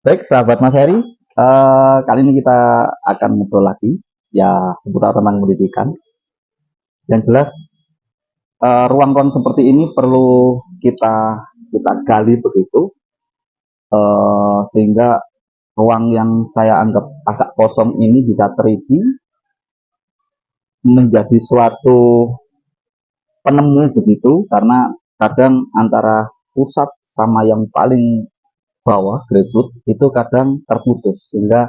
Baik, sahabat Mas Heri, kali ini kita akan ngobrol lagi ya seputar tentang pendidikan. Yang jelas ruang-ruang seperti ini perlu kita gali begitu sehingga ruang yang saya anggap agak kosong ini bisa terisi menjadi suatu penemu begitu, karena kadang antara pusat sama yang paling bawah grassroots itu kadang terputus, sehingga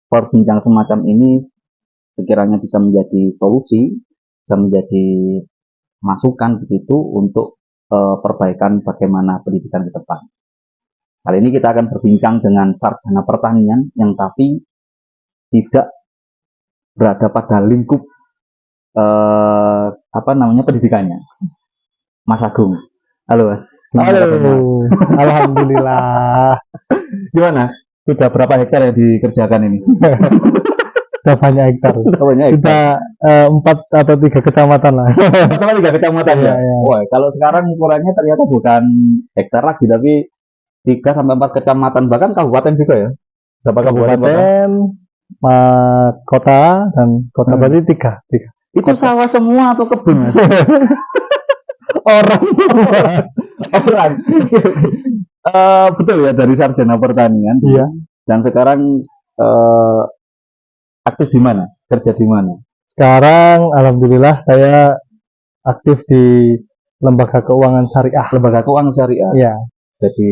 perbincangan semacam ini sekiranya bisa menjadi solusi, bisa menjadi masukan begitu untuk perbaikan bagaimana pendidikan ke depan. Kali ini kita akan berbincang dengan sarjana pertanian yang tapi tidak berada pada lingkup pendidikannya. Mas Agung. Halo Mas. Halo. Alhamdulillah. Gimana? Sudah berapa hektar yang dikerjakan ini? Sudah banyak hektar. Sudah 4 atau 3 kecamatan lah. 3 kecamatan ya. Wah, kalau sekarang ukurannya ternyata bukan hektar lagi, tapi 3 sampai 4 kecamatan, bahkan kabupaten juga ya. Berapa kabupaten, kota dan kota berarti 3. Itu kota. Sawah semua atau kebun, Mas? Orang. Betul ya, dari sarjana pertanian. Iya. Dan sekarang aktif di mana? Kerja di mana? Sekarang alhamdulillah saya aktif di Lembaga Keuangan Syariah. Lembaga Keuangan Syariah. Iya. Jadi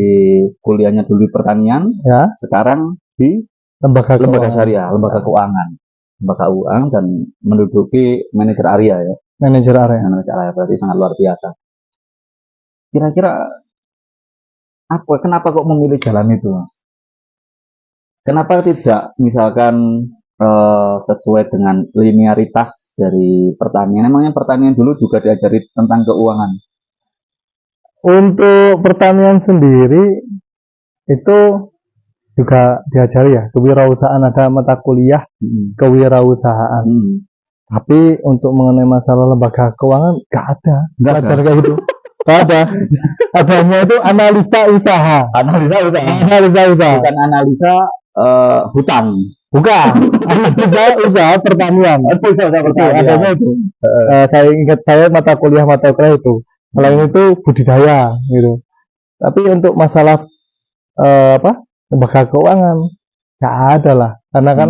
kuliahnya dulu di pertanian, ya. Sekarang di Lembaga Syariah, Lembaga Keuangan, Lembaga Keuangan, dan menduduki manajer area ya. Manajer area. Manajer area berarti sangat luar biasa. Kira-kira kenapa kok memilih jalan itu, Mas? Kenapa tidak misalkan sesuai dengan linearitas dari pertanian? Emangnya pertanian dulu juga diajari tentang keuangan? Untuk pertanian sendiri itu juga diajari ya, kewirausahaan, ada mata kuliah kewirausahaan. Tapi untuk mengenai masalah lembaga keuangan nggak ada belajar kayak gitu. Nggak ada. Adanya itu analisa usaha. Analisa usaha. Bukan analisa hutang. Bukan. Analisa usaha pertanian. Adanya itu. Saya ingat mata kuliah itu. Selain itu budidaya gitu. Tapi untuk masalah lembaga keuangan nggak ada lah, karena kan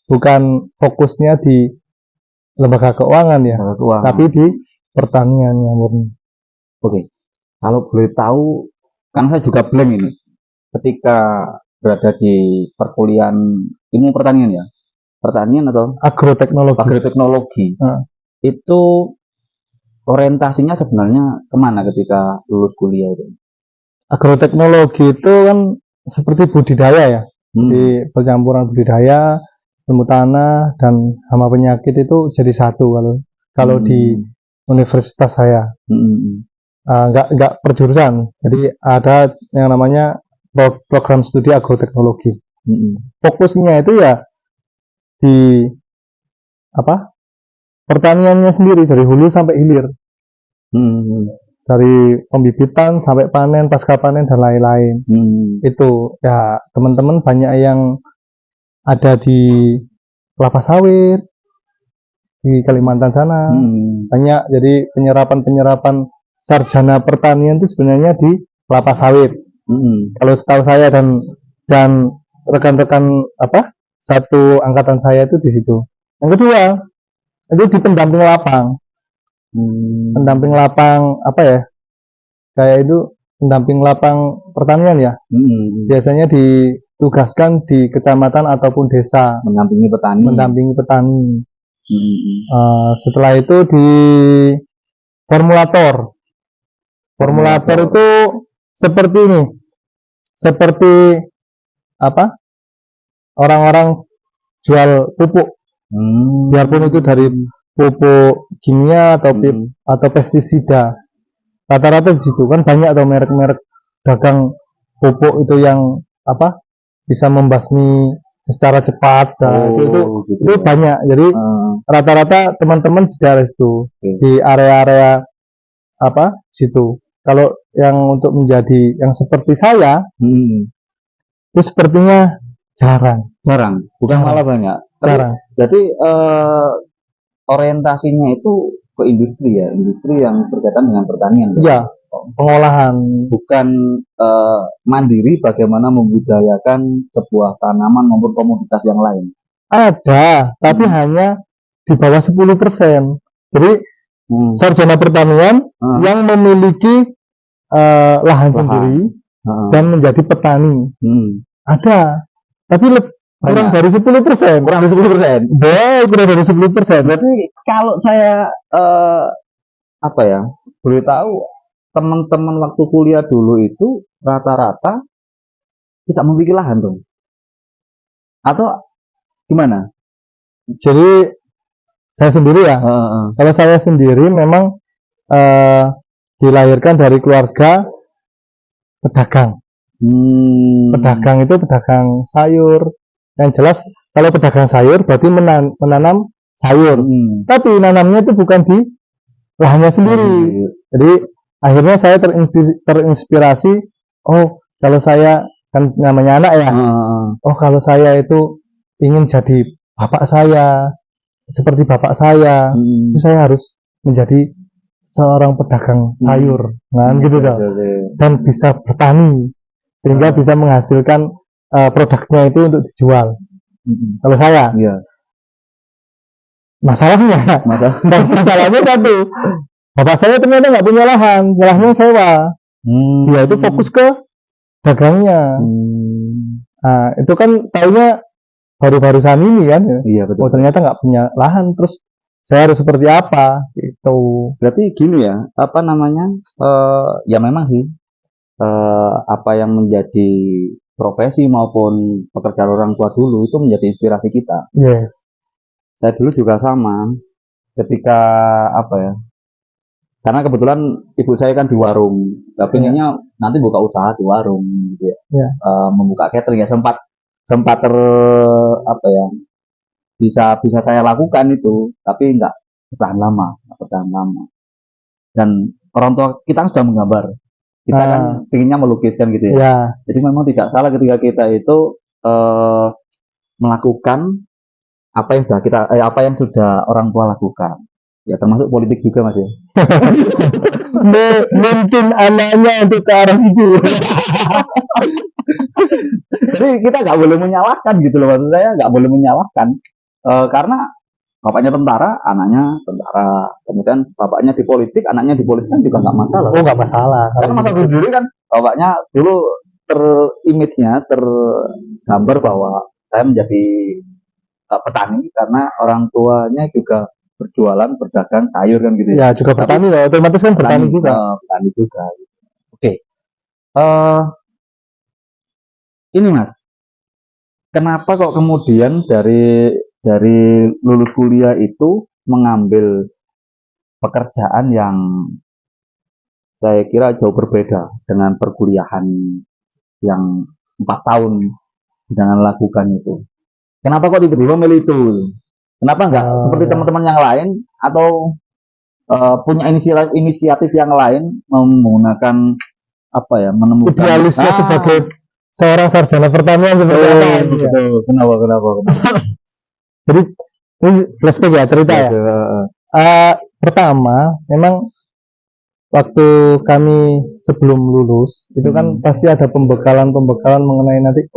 bukan fokusnya di lembaga keuangan ya, tapi di pertanian yang murni. Oke, kalau boleh tahu, karena saya juga blank ini, ketika berada di perkuliahan ilmu pertanian ya, pertanian atau agroteknologi, itu orientasinya sebenarnya kemana ketika lulus kuliah itu? Agroteknologi itu kan seperti budidaya ya, di percampuran budidaya, ilmu tanah dan hama penyakit itu jadi satu kalau di universitas saya. Nggak perjurusan, jadi ada yang namanya program studi agroteknologi. Fokusnya itu ya di pertaniannya sendiri, dari hulu sampai hilir, dari pembibitan sampai panen, pasca panen dan lain-lain. Itu ya, teman-teman banyak yang ada di kelapa sawit di Kalimantan sana, banyak. Jadi penyerapan sarjana pertanian itu sebenarnya di kelapa sawit. Kalau setahu saya dan rekan-rekan satu angkatan saya itu di situ. Yang kedua itu di pendamping lapang. Pendamping lapang kayak itu pendamping lapang pertanian ya. Biasanya ditugaskan di kecamatan ataupun desa mendampingi petani. Setelah itu di formulator itu seperti ini, seperti orang-orang jual pupuk, biarpun itu dari pupuk kimia atau pestisida, rata-rata di situ kan banyak atau merek-merek dagang pupuk itu yang bisa membasmi secara cepat. Itu banyak. Jadi rata-rata teman-teman di daerah situ, di area-area situ. kalau yang untuk menjadi yang seperti saya itu sepertinya jarang, bukan malah banyak. jarang. Jadi orientasinya itu ke industri ya, industri yang berkaitan dengan pertanian. Iya, pengolahan. Bukan mandiri bagaimana membudayakan sebuah tanaman maupun komoditas yang lain. Ada, tapi hanya di bawah 10%. Jadi sarjana pertanian yang memiliki lahan sendiri dan menjadi petani. Ada, tapi kurang dari 10%. Kurang dari 10%. Kurang dari 10%. Berarti kalau saya boleh tahu, teman-teman waktu kuliah dulu itu rata-rata tidak memiliki lahan dong, atau gimana? Jadi saya sendiri ya. Kalau saya sendiri memang dilahirkan dari keluarga pedagang. Pedagang itu pedagang sayur. Yang jelas kalau pedagang sayur berarti menanam sayur. Tapi nanamnya itu bukan di lahannya sendiri. Jadi akhirnya saya terinspirasi, oh kalau saya kan namanya anak ya, oh kalau saya itu ingin jadi bapak saya, seperti bapak saya, itu saya harus menjadi seorang pedagang sayur, gitu toh, dan bisa bertani sehingga bisa menghasilkan produknya itu untuk dijual. Kalau saya, masalahnya satu, bapak saya ternyata nggak punya lahan, lahannya sewa. Dia itu fokus ke dagangnya. Nah, itu kan taunya baru-barusan ini kan. Iya, betul. Oh ternyata nggak punya lahan, terus saya harus seperti apa? Itu. Berarti gini ya, ya memang sih, apa yang menjadi profesi maupun pekerjaan orang tua dulu itu menjadi inspirasi kita. Yes. Saya dulu juga sama, ketika karena kebetulan ibu saya kan di warung, tapi pengennya nanti buka usaha di warung, gitu ya. Membuka catering ya sempat bisa saya lakukan itu, tapi nggak bertahan lama. Dan orang tua kita sudah menggambar, kita kan pengennya melukiskan gitu ya. Jadi memang tidak salah ketika kita itu melakukan apa yang sudah orang tua lakukan. Ya termasuk politik juga Mas ya. Mungkin anaknya untuk ke arah situ. Jadi kita nggak boleh menyalahkan gitu loh, maksud saya nggak boleh menyalahkan, karena bapaknya tentara, anaknya tentara, kemudian bapaknya di politik, anaknya di politik kan juga nggak masalah. Oh nggak masalah. Karena masa sendiri kan bapaknya dulu tergambar bahwa saya menjadi petani karena orang tuanya juga berjualan, berdagang sayur kan gitu ya. Juga bertani loh, otomatis kan bertani juga. Bertani juga. Oke. Ini Mas, kenapa kok kemudian dari lulus kuliah itu mengambil pekerjaan yang saya kira jauh berbeda dengan perkuliahan yang 4 tahun dengan lakukan itu? Kenapa kok tiba-tiba milih itu? Kenapa nggak seperti teman-teman yang lain atau punya inisiatif yang lain menggunakan menemukan idealisnya sebagai seorang sarjana pertanian seperti apa? Betul. Kenapa? Jadi ini flashback ya cerita ya. Pertama, memang waktu kami sebelum lulus itu kan pasti ada pembekalan mengenai nanti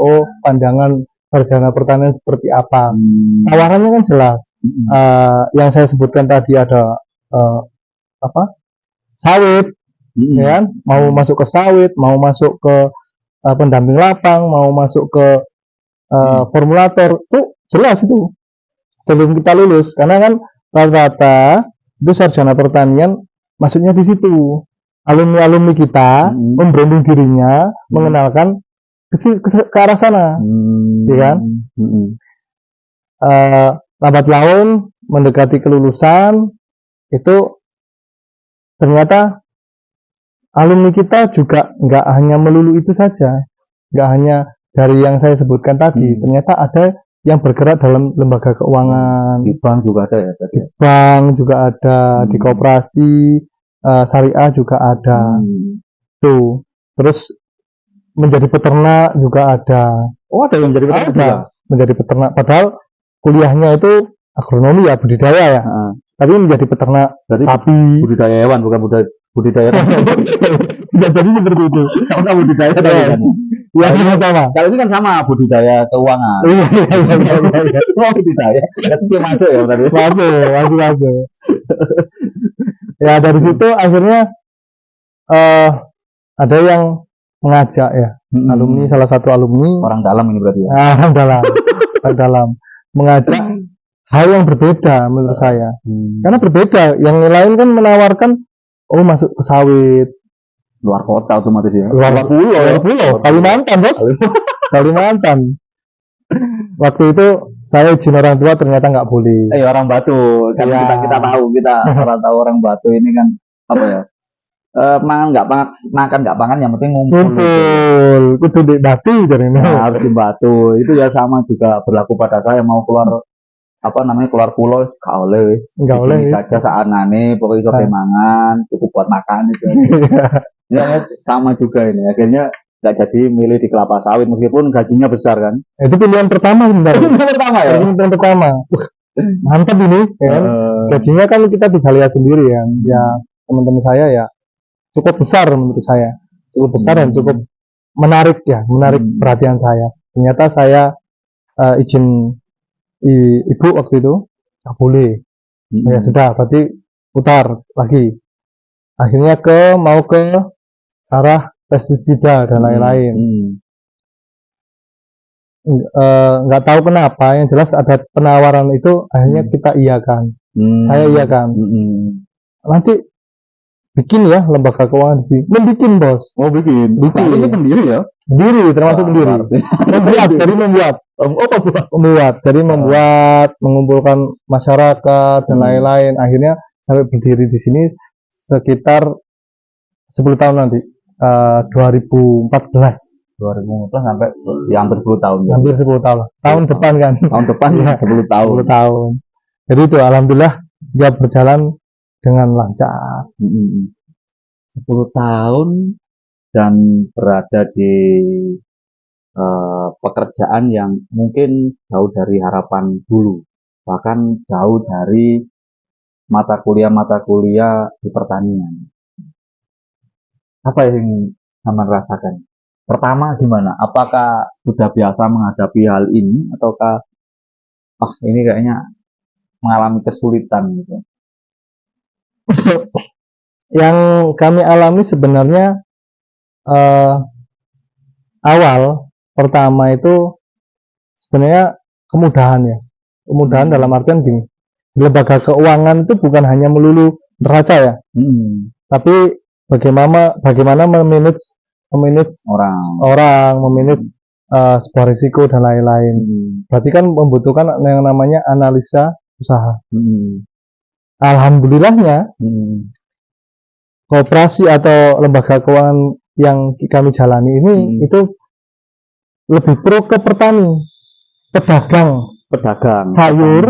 pandangan sarjana pertanian seperti apa. Tawarannya kan jelas. Yang saya sebutkan tadi ada sawit, ya kan? Mau masuk ke sawit, mau masuk ke pendamping lapang, mau masuk ke formulator, tuh jelas itu sebelum kita lulus. Karena kan rata-rata itu sarjana pertanian masuknya di situ. Alumni kita membranding dirinya, mengenalkan ke arah sana, ya kan? Lambat laun mendekati kelulusan itu ternyata alumni kita juga nggak hanya melulu itu saja, nggak hanya dari yang saya sebutkan tadi. Ternyata ada yang bergerak dalam lembaga keuangan, di bank juga ada ya, di bank juga ada, di koperasi syariah juga ada. Tuh. Terus menjadi peternak juga ada. Oh, ada yang menjadi peternak Ada juga. menjadi peternak. Padahal kuliahnya itu agronomi ya, budidaya ya. Heeh. Tapi menjadi peternak Berarti sapi. budidaya hewan bukan budidaya Bisa jadi seperti itu. sama budidaya tadi kan. Ya sama-sama. Kalau ini kan sama budidaya keuangan. Iya. Semua budidaya. Itu dia masuk ya tadi. Masuk. Ya dari situ akhirnya ada yang mengajak ya, alumni, salah satu alumni, orang dalam ini berarti ya. Orang dalam mengajak hal yang berbeda menurut saya. Karena berbeda, yang lain kan menawarkan masuk ke sawit, Luar kota otomatis ya. luar pulau, Kalimantan bos. Kalimantan. Waktu itu saya izin orang tua ternyata nggak boleh. Orang Batu kan Ya. kita tahu orang tahu orang Batu ini kan apa ya, makan nggak pangan yang penting ngumpul. Kudu di Batu jadi Nah, harus di Batu itu ya sama juga berlaku pada saya mau keluar keluar pulau gak oleh wis di sini saja saanane pokoknya iso mangan cukup buat makan itu. Ya sama juga ini akhirnya nggak jadi milih di kelapa sawit meskipun gajinya besar kan. Itu pilihan pertama sebenarnya. Pilihan pertama ya. Pilihan pertama. Mantap ini kan. Gajinya kan kita bisa lihat sendiri ya. Ya teman-teman saya ya cukup besar menurut saya. Cukup besar dan cukup menarik perhatian saya. Ternyata saya izin ibu waktu itu nggak boleh. Ya sudah berarti putar lagi. Akhirnya mau ke arah pestisida dan lain-lain. Nggak tahu kenapa, yang jelas ada penawaran itu akhirnya kita iakan. Saya iakan. Nanti bikin ya lembaga keuangan di sini. Membikin bos. Oh bikin. Ini pendiri ya? Pendiri, termasuk pendiri. Membuat, mengumpulkan masyarakat dan lain-lain. Akhirnya sampai berdiri di sini sekitar 10 tahun nanti. 2014 sampai ya hampir 10 tahun ya. Hampir 10 tahun. Tahun depan kan. Tahun depan ya 10 tahun. 10 tahun. Jadi itu alhamdulillah juga berjalan dengan lancar. 10 tahun dan berada di pekerjaan yang mungkin jauh dari harapan dulu. Bahkan jauh dari mata kuliah di pertanian. Apa yang Saman rasakan? Pertama gimana? Apakah sudah biasa menghadapi hal ini ataukah ini kayaknya mengalami kesulitan gitu? Yang kami alami sebenarnya awal pertama itu sebenarnya kemudahan ya. Kemudahan dalam artian gini. Di lembaga keuangan itu bukan hanya melulu neraca ya. Tapi bagaimana memanage orang, memanage sebuah risiko dan lain-lain. Berarti kan membutuhkan yang namanya analisa usaha. Alhamdulillahnya koperasi atau lembaga keuangan yang kami jalani ini itu lebih pro ke petani, pedagang sayur.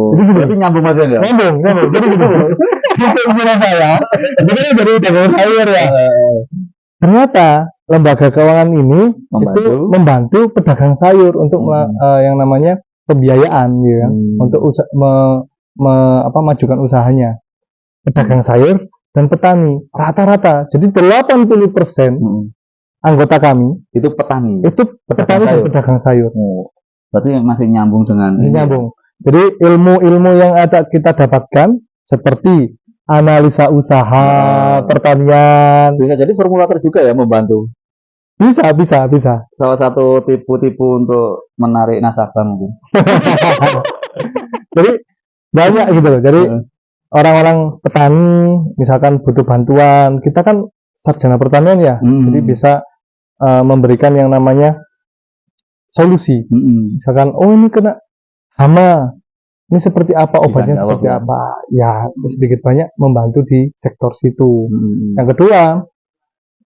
Jadi berarti nyambung Mas ya? Nyambung. Jadi gitu. Saya dari pedagang sayur ya. Ternyata lembaga keuangan ini itu membantu pedagang sayur untuk yang namanya pembiayaan ya, untuk majukan usahanya. Pedagang sayur dan petani rata-rata. Jadi 80% anggota kami itu petani. Itu petani dan pedagang sayur. Berarti masih nyambung dengan ini. Nyambung. Jadi ilmu-ilmu yang ada kita dapatkan seperti analisa usaha pertanian. Bisa jadi formulator juga ya membantu. Bisa. Salah satu tipu-tipu untuk menarik nasabah mungkin. Jadi banyak gitu loh. Jadi orang-orang petani misalkan butuh bantuan, kita kan sarjana pertanian ya, jadi bisa memberikan yang namanya solusi. Misalkan ini kena hama, ini seperti apa obatnya, seperti apa ya, sedikit banyak membantu di sektor situ. Yang kedua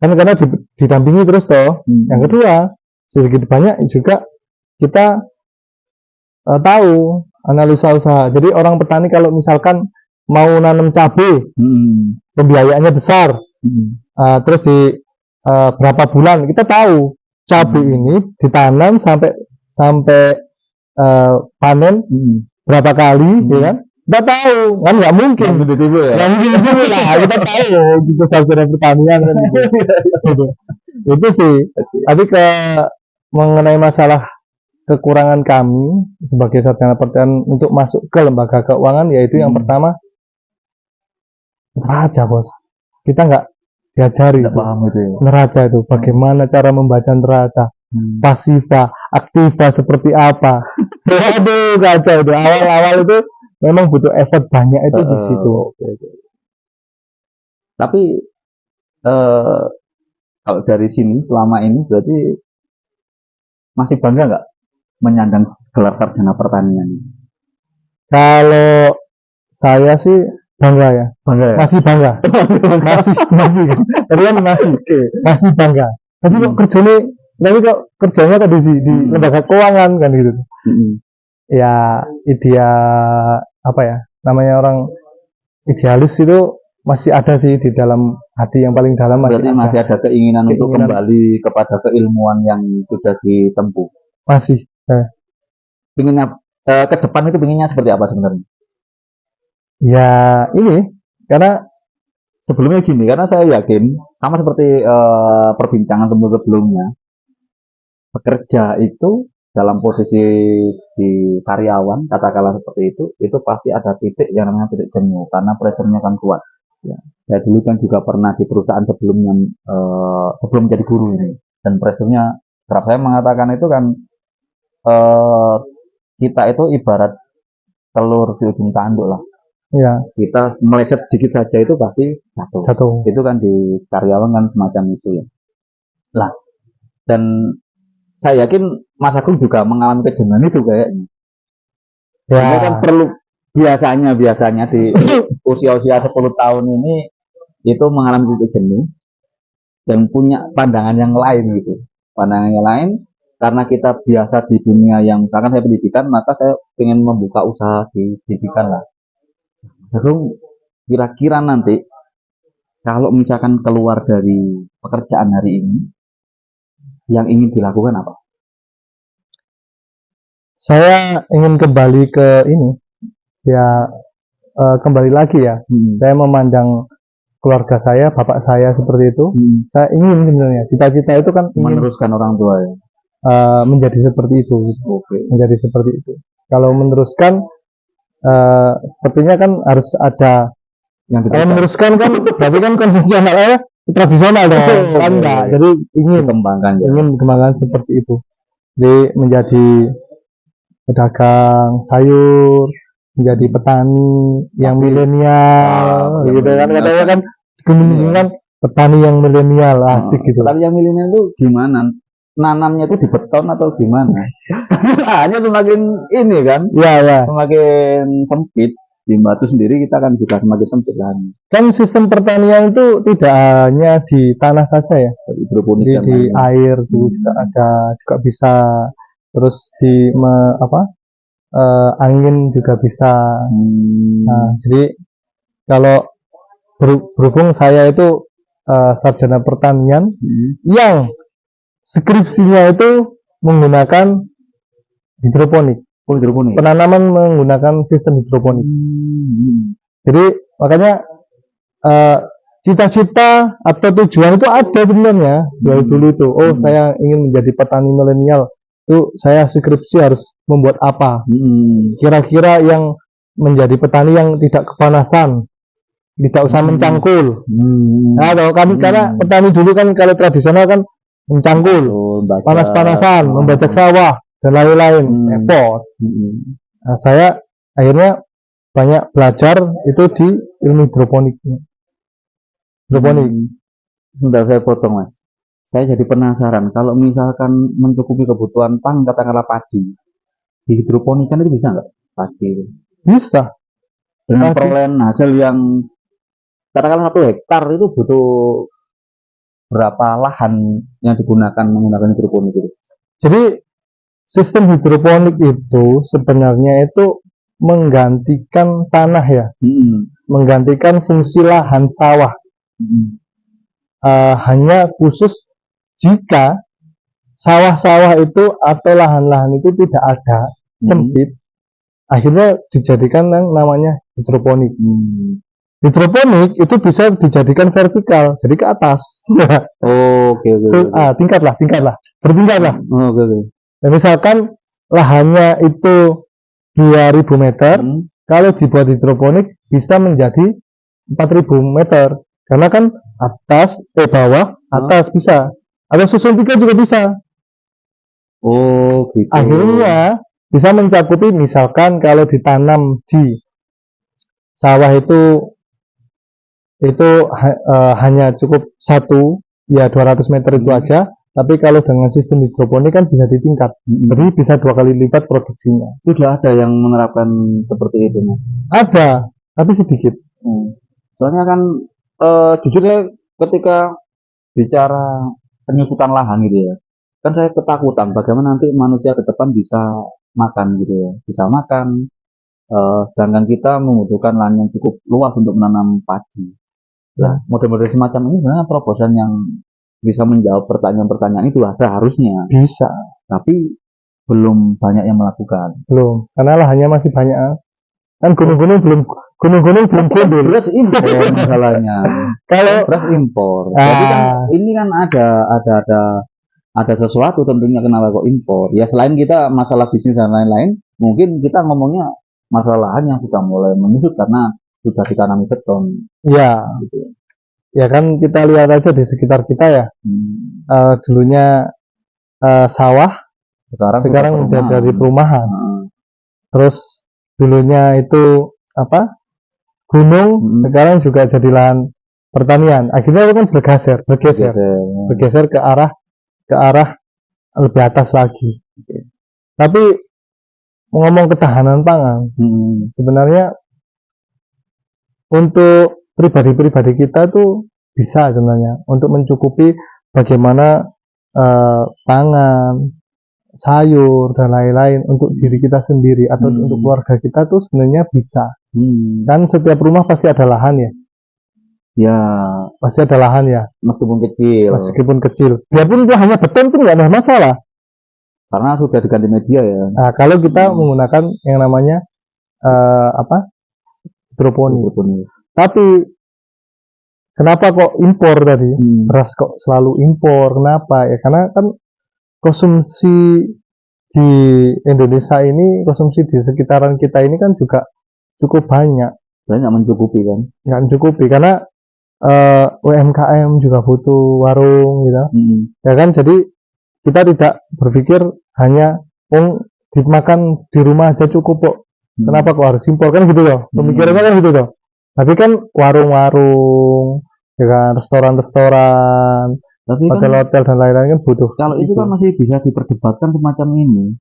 kan karena didampingi terus toh. Yang kedua sedikit banyak juga kita tahu analisa usaha. Jadi orang petani kalau misalkan mau nanam cabai, pembiayaannya besar, terus di berapa bulan kita tahu cabai ini ditanam sampai panen berapa kali, ya kan? Kita tahu kan nggak mungkin tiba-tiba ya. nggak mungkin gitu lah, kita tahu itu sarjana pertanian kan gitu. Itu sih. Tapi mengenai masalah kekurangan kami sebagai sarjana pertanian untuk masuk ke lembaga keuangan, yaitu yang pertama neraca, bos. Kita nggak diajari paham itu ya. neraca itu bagaimana cara membaca neraca, pasifa, aktiva seperti apa. Aduh, kacau itu. Awal-awal itu memang butuh effort banyak itu di situ. Tapi kalau dari sini selama ini berarti masih bangga nggak menyandang gelar sarjana pertanian? Kalau saya sih bangga ya. Masih bangga. masih. Tapi kan masih bangga. Tapi kok kerjanya kok di lembaga keuangan kan gitu. Ya apa ya namanya, orang idealis itu masih ada sih di dalam hati yang paling dalam. Masih ada keinginan untuk kembali kepada keilmuan yang sudah ditempuh. Masih. Pinginnya ke depan itu pinginnya seperti apa sebenarnya? Ya ini karena sebelumnya gini, karena saya yakin sama seperti perbincangan sebelumnya, bekerja itu dalam posisi di karyawan, katakanlah seperti itu pasti ada titik yang namanya titik jenuh karena pressure-nya kan kuat. Ya, saya dulu kan juga pernah di perusahaan sebelumnya, sebelum jadi guru ini, dan pressure-nya, kerap saya mengatakan itu kan kita itu ibarat telur di ujung tanduk lah. Ya. Kita meleset sedikit saja itu pasti jatuh. Itu kan di karyawan kan semacam itu ya. Lah, dan saya yakin Mas Agung juga mengalami kejenuhan itu kayaknya. Ya. Kan perlu biasanya di usia-usia 10 tahun ini itu mengalami titik jenuh dan punya pandangan yang lain gitu. Pandangan yang lain karena kita biasa di dunia yang misalkan saya pendidikan, maka saya ingin membuka usaha di pendidikan lah. Mas Agung, kira-kira nanti kalau misalkan keluar dari pekerjaan hari ini, yang ingin dilakukan apa? Saya ingin kembali ke ini, ya kembali lagi ya. Saya memandang keluarga saya, bapak saya seperti itu. Saya ingin sebenarnya, cita-cita itu kan ingin meneruskan orang tua ya. Menjadi seperti itu. Menjadi seperti itu. Kalau meneruskan, sepertinya kan harus ada yang meneruskan kan, berarti kan konvensional ya. Tradisional dong, kan enggak. Jadi ingin kembangkan seperti itu. Jadi menjadi pedagang sayur, menjadi petani yang milenial, gitu kan. Katanya kan kemungkinan petani yang milenial, asik gitu. Petani yang milenial itu gimana? Nanamnya itu di beton atau gimana? Hanya semakin ini kan? Ya. Semakin sempit. Di batu sendiri kita kan juga semakin sempit kan. Kan sistem pertanian itu tidak hanya di tanah saja ya, hidroponik di air itu juga ada, juga bisa, terus di angin juga bisa. Nah, jadi kalau berhubung saya itu sarjana pertanian yang skripsinya itu menggunakan hidroponik. Penanaman menggunakan sistem hidroponik. Jadi makanya cita-cita atau tujuan itu ada sebenarnya dari dulu itu. Oh, saya ingin menjadi petani milenial. Itu saya skripsi harus membuat apa? Kira-kira yang menjadi petani yang tidak kepanasan, tidak usah mencangkul. Nah, kalau kami karena petani dulu kan kalau tradisional kan mencangkul, panas-panasan, membajak sawah dan lain-lain, repot. Nah, saya akhirnya banyak belajar itu di ilmu hidroponik. Sebentar saya potong Mas. Saya jadi penasaran kalau misalkan mencukupi kebutuhan katakanlah padi, di hidroponik kan itu bisa nggak padi? Bisa. Dengan perolehan hasil yang katakanlah 1 hektar itu butuh berapa lahan yang digunakan menggunakan hidroponik itu? Jadi sistem hidroponik itu sebenarnya itu menggantikan tanah ya, menggantikan fungsi lahan sawah. hanya khusus jika sawah-sawah itu atau lahan-lahan itu tidak ada, sempit, akhirnya dijadikan yang namanya hidroponik. Hidroponik itu bisa dijadikan vertikal, jadi ke atas. Oke. Tingkat lah, bertingkat lah. Oke. Dan misalkan lahannya itu 2000 meter, kalau dibuat hidroponik bisa menjadi 4000 meter. Karena kan bawah, atas bisa. Ada susun 3 juga bisa. Oh, gitu. Akhirnya bisa mencakupi, misalkan kalau ditanam di sawah itu hanya cukup 200 meter itu aja. Tapi kalau dengan sistem hidroponik kan bisa ditingkat, jadi bisa 2 kali lipat produksinya. Sudah ada yang menerapkan seperti itu, Mas? Ada, tapi sedikit. Soalnya kan jujur saya ketika bicara penyusutan lahan gitu ya, kan saya ketakutan bagaimana nanti manusia ke depan bisa makan gitu ya, bisa makan, sedangkan kita membutuhkan lahan yang cukup luas untuk menanam padi. Nah, model-model semacam ini sebenarnya terobosan yang bisa menjawab pertanyaan-pertanyaan itu seharusnya. Bisa. Tapi belum banyak yang melakukan. Belum, karena lahannya masih banyak. Kan gunung-gunung belum gundul. Beras impor masalahnya. Kalau beras impor. Jadi kan ini kan ada sesuatu tentunya kenapa kok impor. Ya selain kita masalah bisnis dan lain-lain, mungkin kita ngomongnya masalah lahan yang sudah mulai menyusut karena sudah ditanami beton. Iya. Gitu. Ya kan kita lihat aja di sekitar kita ya. Dulunya sawah, sekarang menjadi perumahan. Terus dulunya itu gunung, sekarang juga jadi lahan pertanian. Akhirnya itu kan bergeser ke arah lebih atas lagi. Tapi ngomong ketahanan pangan, sebenarnya untuk pribadi-pribadi kita tuh bisa sebenarnya untuk mencukupi bagaimana pangan, sayur dan lain-lain untuk diri kita sendiri atau untuk keluarga kita tuh sebenarnya bisa. Dan setiap rumah pasti ada lahan ya. Ya, pasti ada lahan ya. Meskipun kecil. Biarpun itu hanya beton pun nggak ada masalah. Karena sudah diganti media ya. Nah, kalau kita menggunakan yang namanya hidroponik. Tapi kenapa kok impor tadi? Beras kok selalu impor? Kenapa? Ya karena kan konsumsi di Indonesia ini, konsumsi di sekitaran kita ini kan juga cukup banyak. Nggak mencukupi kan? Nggak mencukupi karena UMKM juga butuh warung gitu. Ya kan, jadi kita tidak berpikir hanya dimakan di rumah aja cukup kok. Kenapa kok harus impor kan gitu loh? Pemikirannya kan gitu loh. Tapi kan warung-warung, ya kan, restoran-restoran, hotel-hotel dan lain-lain kan butuh. Kalau itu kan masih bisa diperdebatkan semacam ini.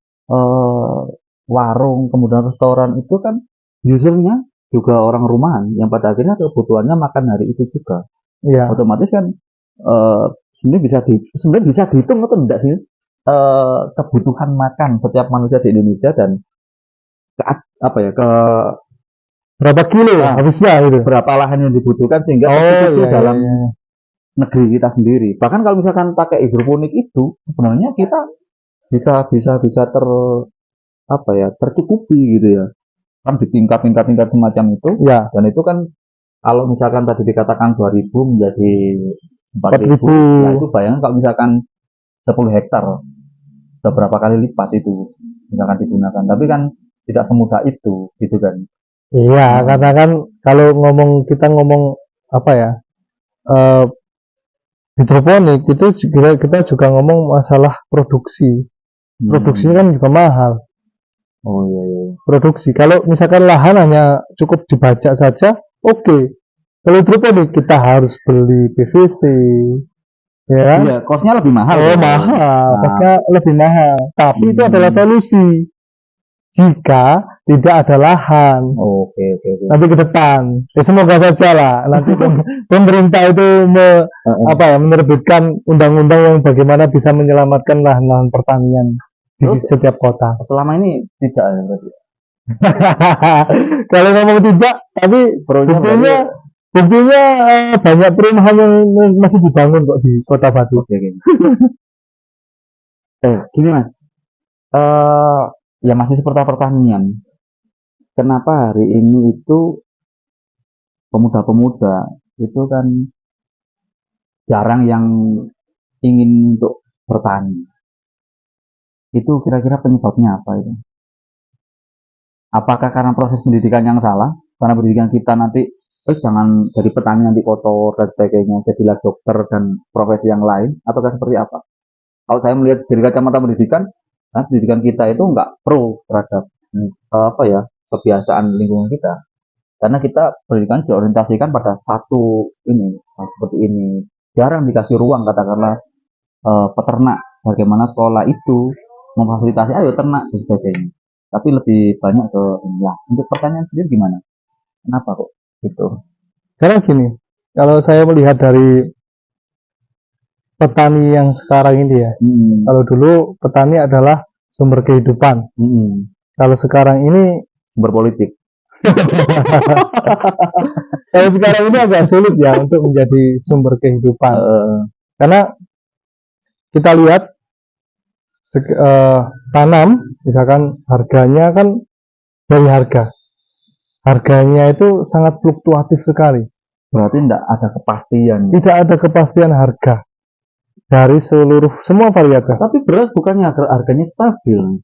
Warung kemudian restoran itu kan usernya juga orang rumahan yang pada akhirnya kebutuhannya makan hari itu juga. Iya. Otomatis kan sebenarnya bisa dihitung atau enggak sih kebutuhan makan setiap manusia di Indonesia dan berapa kilo habisnya gitu. Berapa lahan yang dibutuhkan sehingga dalam negeri kita sendiri. Bahkan kalau misalkan pakai hidroponik itu sebenarnya kita bisa tercukupi gitu ya. Kan di tingkat semacam itu. Ya. Dan itu kan kalau misalkan tadi dikatakan 2000 menjadi 4000, ya itu bayangkan kalau misalkan 10 hektar beberapa kali lipat itu misalkan digunakan. Tapi kan tidak semudah itu gitu kan. Iya, karena kan kalau kita ngomong hidroponik itu kita juga ngomong masalah produksi. Produksinya kan juga mahal. Oh iya. Produksi. Kalau misalkan lahan hanya cukup dibajak saja, oke. Kalau hidroponik kita harus beli PVC, ya kan? Iya, kosnya lebih mahal. Kosnya lebih mahal. Tapi itu adalah solusi. Jika tidak ada lahan, oke. nanti ke depan, ya semoga saja lah. Nanti pemerintah itu menerbitkan undang-undang yang bagaimana bisa menyelamatkan lahan-lahan pertanian di setiap kota. Selama ini tidak ya? Kalau ngomong tidak, tapi buktinya Buktinya banyak perumahan yang masih dibangun kok di Kota Batu. Oke, oke. Gini Mas, eh ya masih seputar pertanian. Kenapa hari ini itu pemuda-pemuda itu kan jarang yang ingin untuk bertani? Itu kira-kira penyebabnya apa itu? Apakah karena proses pendidikan yang salah? Karena pendidikan kita nanti, jangan jadi petani nanti kotor dan sebagainya, jadilah dokter dan profesi yang lain, ataukah seperti apa? Kalau saya melihat dari kacamata pendidikan, nah, pendidikan kita itu nggak pro terhadap apa ya kebiasaan lingkungan kita, karena kita pendidikan diorientasikan pada satu ini, seperti ini, jarang dikasih ruang katakanlah peternak, bagaimana sekolah itu memfasilitasi ayo ternak dan sebagainya, tapi lebih banyak ke ya untuk pertanian sendiri gimana, kenapa kok gitu? Karena gini, kalau saya melihat dari petani yang sekarang ini ya, kalau dulu petani adalah sumber kehidupan, kalau sekarang ini sumber politik. Kalau sekarang ini agak sulit ya untuk menjadi sumber kehidupan, karena kita lihat tanam, misalkan harganya kan dari harganya itu sangat fluktuatif sekali. Berarti tidak ada kepastian. Tidak ada kepastian harga dari semua varietas. Tapi beras bukannya harganya stabil?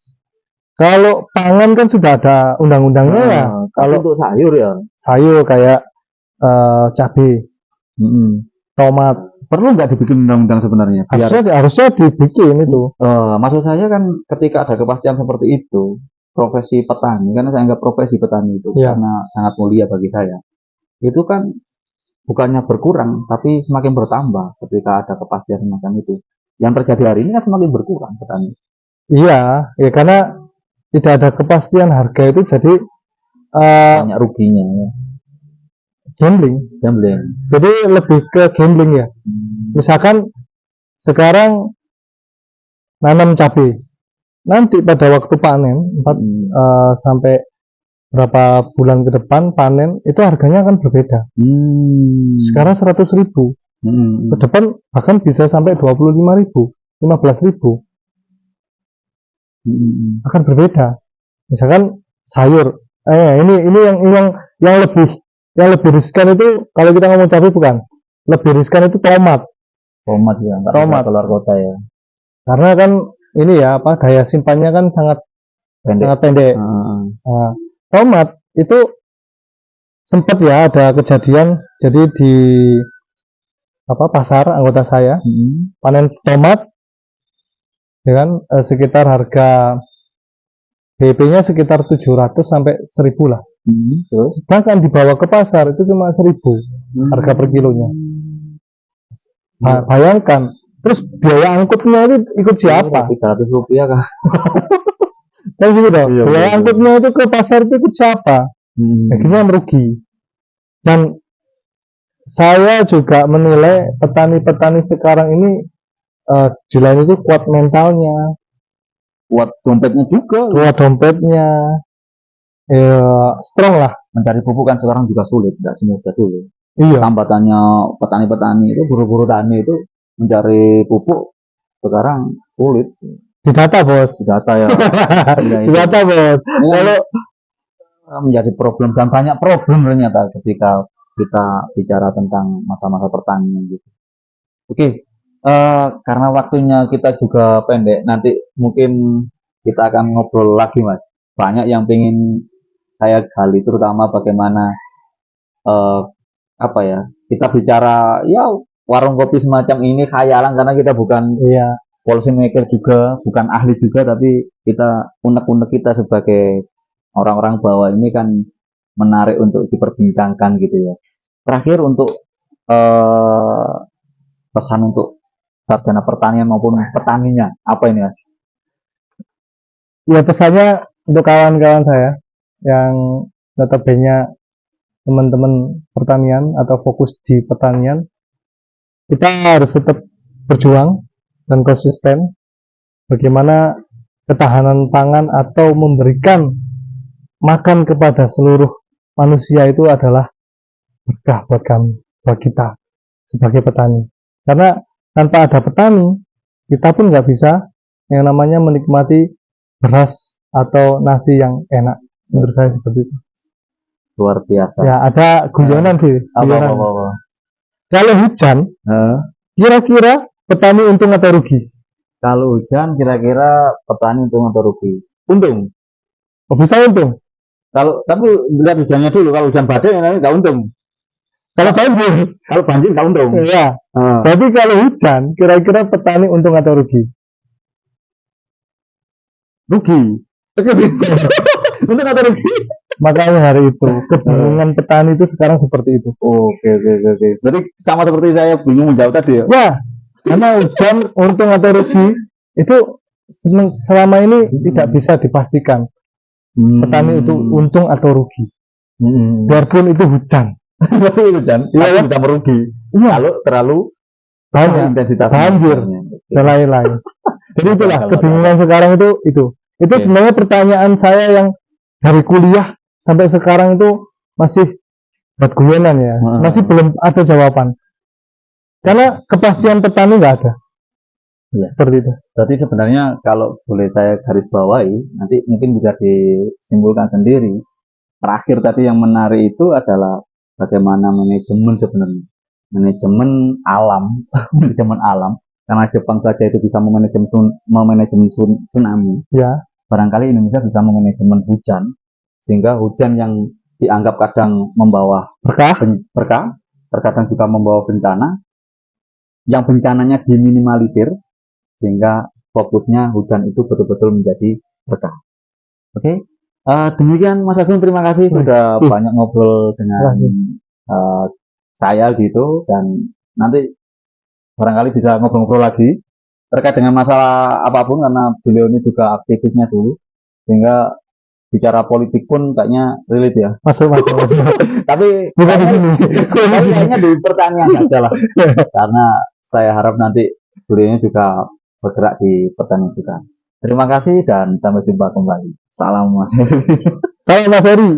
Kalau pangan kan sudah ada undang-undangnya ya. Kalau untuk sayur ya. Sayur kayak cabai, tomat. Perlu nggak dibikin undang-undang sebenarnya? Harusnya dibikin itu. Maksud saya kan ketika ada kepastian seperti itu, profesi petani, karena saya anggap profesi petani itu karena sangat mulia bagi saya, itu kan bukannya berkurang, tapi semakin bertambah ketika ada kepastian semacam itu. Yang terjadi hari ini kan semakin berkurang petani. Iya, ya karena tidak ada kepastian harga itu, jadi banyak ruginya ya. Gambling. Jadi lebih ke gambling ya. Misalkan sekarang nanam cabai, nanti pada waktu panen 4 sampai berapa bulan ke depan panen itu harganya akan berbeda. Sekarang 100.000, ke depan bahkan bisa sampai 25.000, 15.000. Akan berbeda. Misalkan sayur, ini yang lebih riskan itu, kalau kita ngomong cabai bukan, lebih riskan itu tomat ya, tomat keluar kota ya, karena kan ini ya daya simpannya kan sangat pendek. Nah, tomat itu sempat ya ada kejadian, jadi di pasar anggota saya panen tomat dengan sekitar harga BP-nya sekitar 700 sampai 1.000 lah. Sedangkan dibawa ke pasar itu cuma 1.000 harga per kilonya. Bayangkan, terus biaya angkutnya itu ikut siapa? 300 rupiah kah? Kan gitu dong. Biaya angkutnya itu ke pasar itu ikut siapa? Akhirnya merugi. Dan saya juga menilai petani-petani sekarang ini di lain itu kuat mentalnya, kuat dompetnya juga. Strong lah. Mencari pupuk kan sekarang juga sulit, tidak semudah dulu. Iya. Hambatannya petani-petani itu, buru-buru tani itu mencari pupuk sekarang sulit. Didata bos. Didata ya. Didata bos. Kalau menjadi problem, dan banyak problem ternyata ketika kita bicara tentang masa-masa pertanian gitu. Oke. Karena waktunya kita juga pendek, nanti mungkin kita akan ngobrol lagi Mas. Banyak yang pengen saya gali, terutama bagaimana kita bicara ya warung kopi semacam ini khayalan, karena kita bukan policy maker juga, bukan ahli juga, tapi kita unek-unek kita sebagai orang-orang bawah ini kan menarik untuk diperbincangkan gitu ya. Terakhir untuk pesan untuk sarjana pertanian maupun petaninya, apa ini Mas? Ya pesannya untuk kawan-kawan saya yang notabene teman-teman pertanian atau fokus di pertanian, kita harus tetap berjuang dan konsisten. Bagaimana ketahanan pangan atau memberikan makan kepada seluruh manusia itu adalah berkah buat kami, buat kita sebagai petani. Karena tanpa ada petani, kita pun nggak bisa yang namanya menikmati beras atau nasi yang enak. Menurut saya seperti itu. Luar biasa. Ya, ada guyonan sih. Guyonan. Apa. Kalau hujan, kira-kira petani untung atau rugi? Kalau hujan, kira-kira petani untung atau rugi? Untung. Oh, bisa untung. Tapi lihat hujannya dulu. Kalau hujan badai, nanti nggak untung. Kalau banjir nggak untung. Iya. Tapi kalau hujan, kira-kira petani untung atau rugi? Rugi. Untung atau rugi? Makanya hari itu kebingungan petani itu sekarang seperti itu. Oke. Jadi sama seperti saya bingung menjawab tadi ya? Ya, karena hujan untung atau rugi itu selama ini tidak bisa dipastikan. Petani itu untung atau rugi. Biarpun itu hujan. Iya, bisa merugi. Iya. Kalau terlalu banyak intensitas banjir dan lain-lain. Jadi itulah kebingungan sekarang itu. Itu sebenarnya pertanyaan saya yang dari kuliah sampai sekarang itu masih buat guyonan ya. Masih belum ada jawaban. Karena kepastian petani nggak ada. Ya. Seperti itu. Berarti sebenarnya kalau boleh saya garis bawahi, nanti mungkin bisa disimpulkan sendiri. Terakhir tadi yang menarik itu adalah bagaimana manajemen sebenarnya. Manajemen alam. Manajemen alam. Karena Jepang saja itu bisa memanajemen tsunami. Ya. Barangkali Indonesia bisa memanajemen hujan. Sehingga hujan yang dianggap kadang membawa berkah, terkadang juga membawa bencana. Yang bencananya diminimalisir, sehingga fokusnya hujan itu betul-betul menjadi berkah. Oke, demikian Mas Agung, terima kasih sudah banyak ngobrol dengan saya gitu, dan nanti barangkali bisa ngobrol-ngobrol lagi terkait dengan masalah apapun, karena beliau ini juga aktivisnya dulu, sehingga bicara politik pun kayaknya relate ya. Masuk. Tapi bukan di sini. Kayaknya di pertanian saja lah. Karena saya harap nanti beliau juga bergerak di pertanian juga. Terima kasih dan sampai jumpa kembali. Salam Mas Heri. Salam Mas Heri.